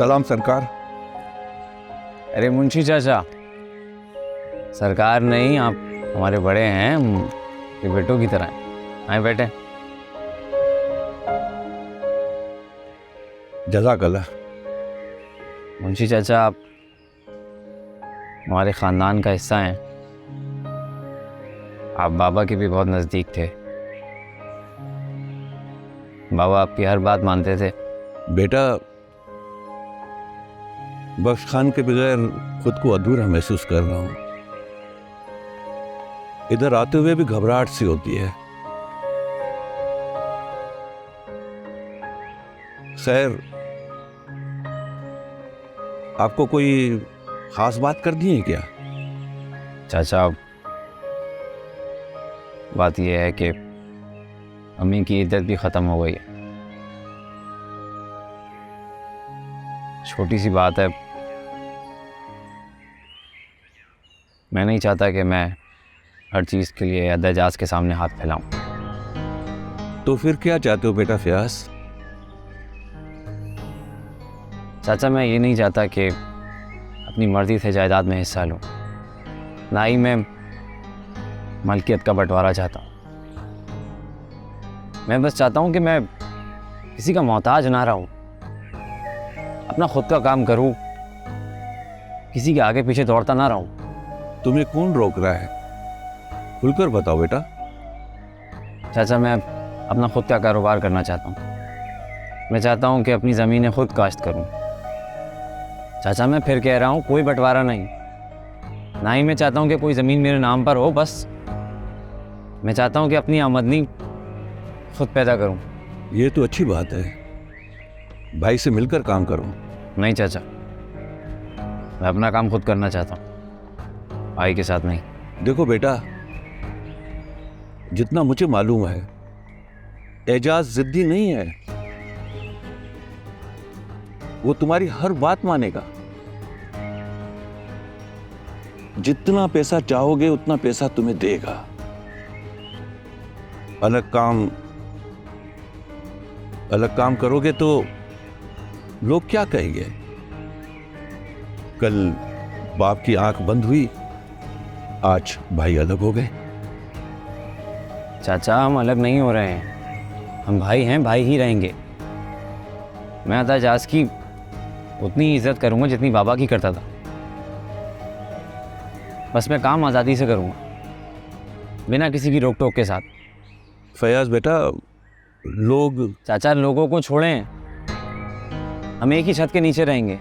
सलाम सरकार। अरे मुंशी चाचा, सरकार नहीं, आप हमारे बड़े हैं, ये बेटों की तरह हैं। आए बैठे। जज़ाकल्लाह। मुंशी चाचा, आप हमारे ख़ानदान का हिस्सा हैं। आप बाबा के भी बहुत नज़दीक थे। बाबा आपकी हर बात मानते थे। बेटा, बख्श खान के बगैर खुद को अधूरा महसूस कर रहा हूं। इधर आते हुए भी घबराहट सी होती है। खैर, आपको कोई खास बात करनी है क्या? चाचा, बात यह है कि अम्मी की इद्दत भी ख़त्म हो गई है। छोटी सी बात है, मैं नहीं चाहता कि मैं हर चीज़ के लिए एजाज के सामने हाथ फैलाऊं। तो फिर क्या चाहते हो बेटा फयाज? चाचा, मैं ये नहीं चाहता कि अपनी मर्जी से जायदाद में हिस्सा लूं, ना ही मैं मलकियत का बंटवारा चाहता हूं। मैं बस चाहता हूं कि मैं किसी का मोहताज ना रहूं, अपना खुद का काम करूं, किसी के आगे पीछे दौड़ता ना रहूं। तुम्हें कौन रोक रहा है? खुलकर बताओ बेटा। चाचा, मैं अपना खुद का कारोबार करना चाहता हूं। मैं चाहता हूं कि अपनी ज़मीनें खुद काश्त करूं। चाचा, मैं फिर कह रहा हूं, कोई बंटवारा नहीं, ना ही मैं चाहता हूं कि कोई ज़मीन मेरे नाम पर हो। बस मैं चाहता हूं कि अपनी आमदनी खुद पैदा करूं। ये तो अच्छी बात है, भाई से मिलकर काम करो। नहीं चाचा, मैं अपना काम खुद करना चाहता हूं, भाई के साथ नहीं। देखो बेटा, जितना मुझे मालूम है, एजाज जिद्दी नहीं है। वो तुम्हारी हर बात मानेगा। जितना पैसा चाहोगे उतना पैसा तुम्हें देगा। अलग काम करोगे तो लोग क्या कहेंगे? कल बाप की आंख बंद हुई, आज भाई अलग हो गए। चाचा, हम अलग नहीं हो रहे हैं, हम भाई हैं, भाई ही रहेंगे। मैं एजाज की उतनी इज्जत करूंगा जितनी बाबा की करता था। बस मैं काम आज़ादी से करूंगा, बिना किसी की रोक टोक के साथ। फयाज बेटा, लोग... चाचा, लोगों को छोड़ें, हम एक ही छत के नीचे रहेंगे,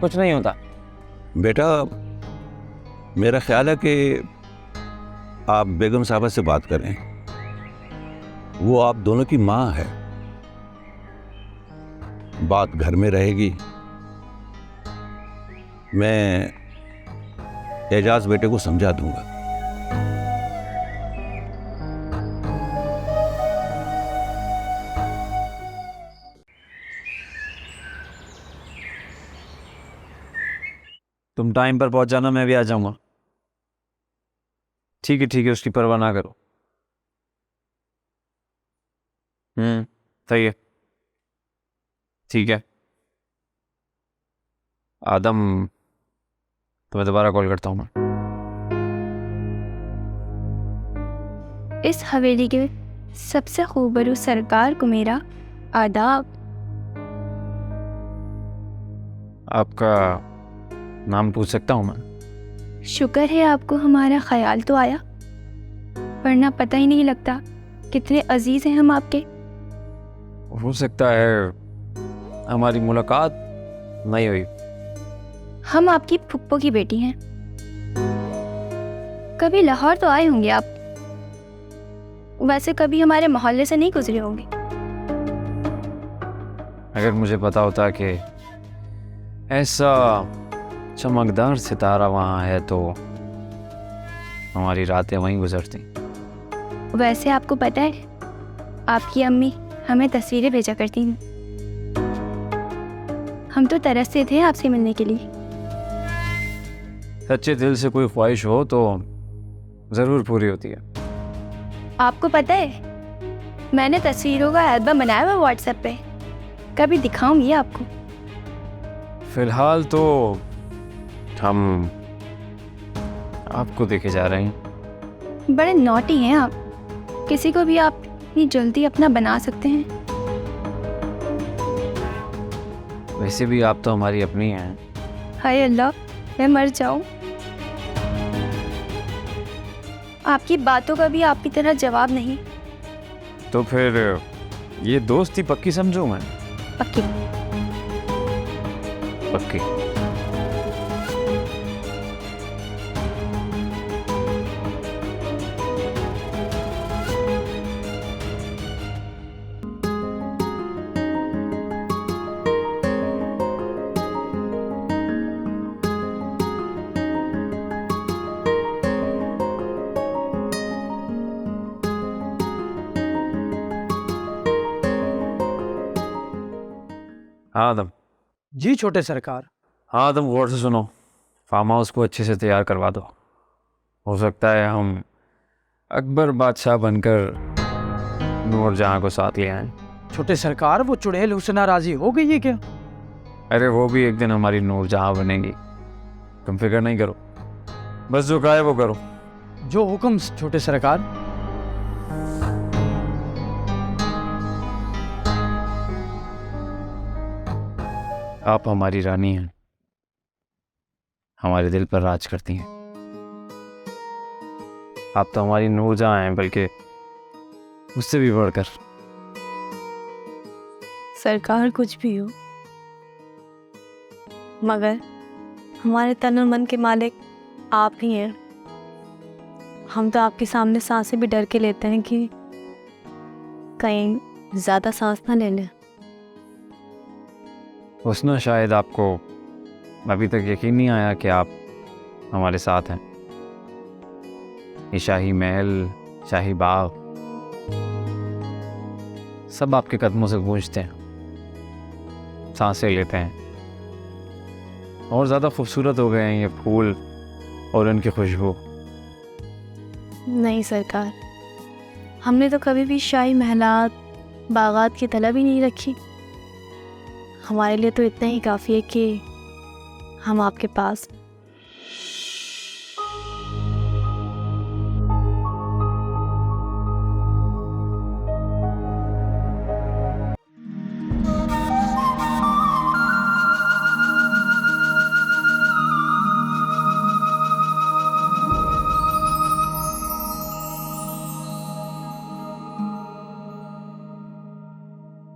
कुछ नहीं होता। बेटा, मेरा ख्याल है कि आप बेगम साहबा से बात करें। वो आप दोनों की माँ है, बात घर में रहेगी। मैं एजाज बेटे को समझा दूंगा। तुम टाइम पर पहुंच जाना, मैं भी आ जाऊंगा। ठीक है, उसकी परवाह ना करो। सही है, ठीक है। आदम, तुम्हें दोबारा कॉल करता हूं मैं। इस हवेली के सबसे खूबरू सरकार को मेरा आदाब। आपका नाम पूछ सकता हूं मैं? शुक्र है आपको हमारा ख्याल तो आया, वरना पता ही नहीं लगता कितने अजीज हैं हम आपके। हो सकता है हमारी मुलाकात नहीं हुई। हम आपकी फुप्पो की बेटी हैं। कभी लाहौर तो आए होंगे आप, वैसे कभी हमारे मोहल्ले से नहीं गुजरे होंगे। अगर मुझे पता होता कि ऐसा चमकदार सितारा वहाँ है तो हमारी रातें वहीं गुजरती। वैसे आपको पता है, आपकी अम्मी हमें तस्वीरें भेजा करती थीं। हम तो तरसते थे आपसे मिलने के लिए। सच्चे दिल से कोई ख्वाहिश हो तो ज़रूर पूरी होती है। आपको पता है, मैंने तस्वीरों का एल्बम बनाया हुआ व्हाट्सएप पे, कभी दिखाऊंगी आपको। फिलहाल तो हम आपको देखे जा रहे हैं। बड़े नॉटी हैं आप, किसी को भी आप इतनी जल्दी अपना बना सकते हैं। वैसे भी आप तो हमारी अपनी हैं। हाय अल्लाह, मैं मर जाऊं। आपकी बातों का भी आपकी तरह जवाब नहीं। तो फिर ये दोस्ती पक्की समझूं मैं? पक्की। पक्की। हाँ आदम। जी छोटे सरकार। हाँ आदम, गौर से सुनो। फार्म हाउस को अच्छे से तैयार करवा दो। हो सकता है हम अकबर बादशाह बनकर नूरजहां को साथ ले आएं। छोटे सरकार, वो चुड़ैल हुस्ना राजी हो गई है क्या? अरे वो भी एक दिन हमारी नूरजहां बनेगी, तुम फिक्र नहीं करो। बस जो कहा है वो करो। जो हुक्म छोटे सरकार। आप हमारी रानी हैं, हमारे दिल पर राज करती हैं। आप तो हमारी नूरजहां हैं, बल्कि उससे भी बढ़कर। सरकार कुछ भी हो, मगर हमारे तन और मन के मालिक आप ही हैं। हम तो आपके सामने सांसें भी डर के लेते हैं कि कहीं ज़्यादा सांस ना ले लें। उसने शायद आपको अभी तक यकीन नहीं आया कि आप हमारे साथ हैं। ये शाही महल, शाही बाग, सब आपके कदमों से गूंजते हैं, सांसें लेते हैं। और ज़्यादा खूबसूरत हो गए हैं ये फूल और उनकी खुशबू। नहीं सरकार, हमने तो कभी भी शाही महलात, बागात की तलब ही नहीं रखी। हमारे लिए तो इतना ही काफ़ी है कि हम आपके पास